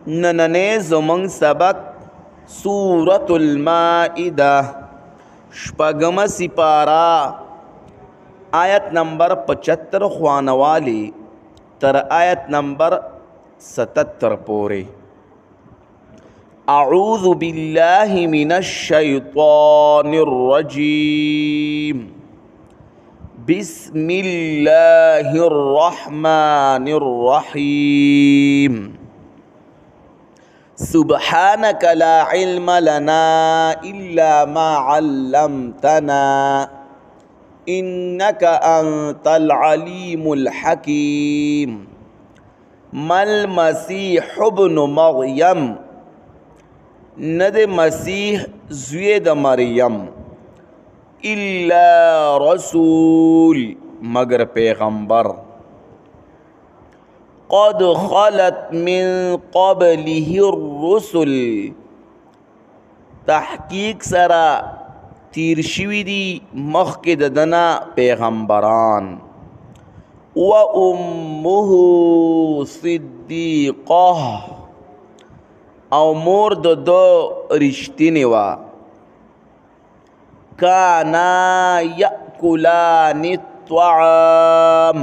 نننې زمونږ سبق سورة المائده شپږمه سپاره آیت نمبر 75 خوانوالی تر آیت نمبر 77 پورې. اعوذ بالله من الشیطان الرجیم بسم الله الرحمن الرحیم سبحانك لا علم لنا إلا ما علمتنا إنك أنت العليم الحكيم ما المسيح ابن مريم ند مسیح زوی د مریم إلا رسول مگر پیغمبر قد خلت من قبله الرسل تحقیق سرا تیر شوی دی مخکې د دنا پیغمبران و امه صدیقه او مور د دو رشتینی وا کانا یأکلان الطعام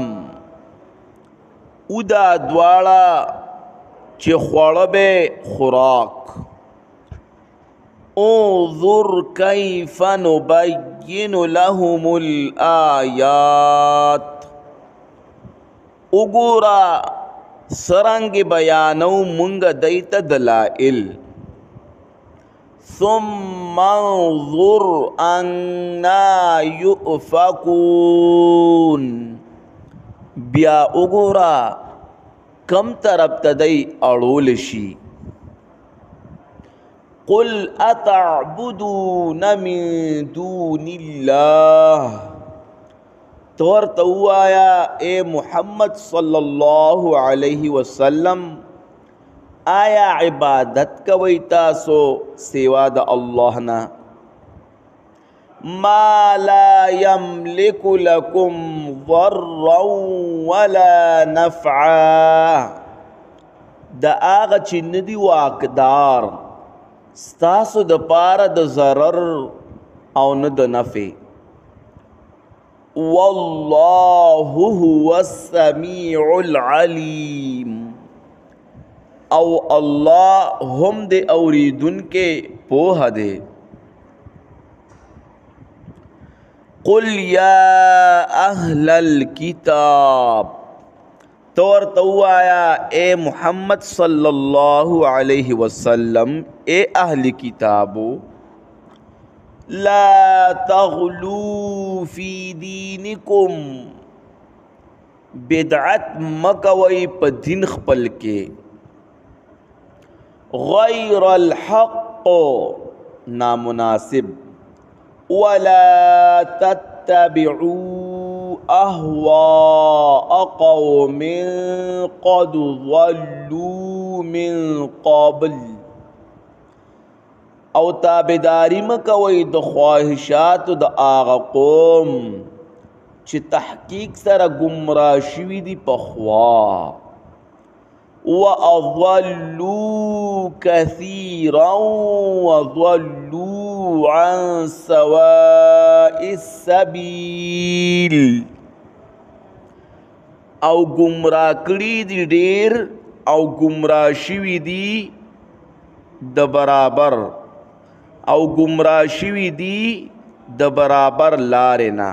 او دا دواړه چې خوړه به خوراک انظر کیف نبین لهم الآیات وګوره سرنګ بیانو مونږ دیت دلائل ثم انظر انا یؤفکون بیا وګوره کم طرف ته دی اړول شي قل اتعبدون من دون الله تور توایا اے محمد صلی اللہ علیہ وسلم آیا عبادت کوي تاسو سوا د الله نه ما لا يملك لكم ضرا ولا نفعا دا آغا چې ندی واقدار ستاسو د پاره د ضرر او نه د نفع والله هو السميع العليم او الله هم دے اوریدن کے پوہ دے قل یا اہل الكتاب تور توایا اے محمد صلی اللہ علیہ وسلم اے اہل کتابو لا تغلو فی دینکم بدعت مکوئی پا دین خپل کے غیر الحق نامناسب ولا تتبعوا اهواء قوم قد ضلوا من قبل او تابداری مکوئی د خواہشات د آغا قوم چې تحقیق سره گمراه شوی دی پخوا وَأَضَلُّوا كَثِيرًا وَضَلُّوا عَنْ سَوَاءِ السَّبِيلِ او گمراه کړي دي ډیر او گمراه شوي دي د برابر او گمراه شوي دي د برابر لارې نه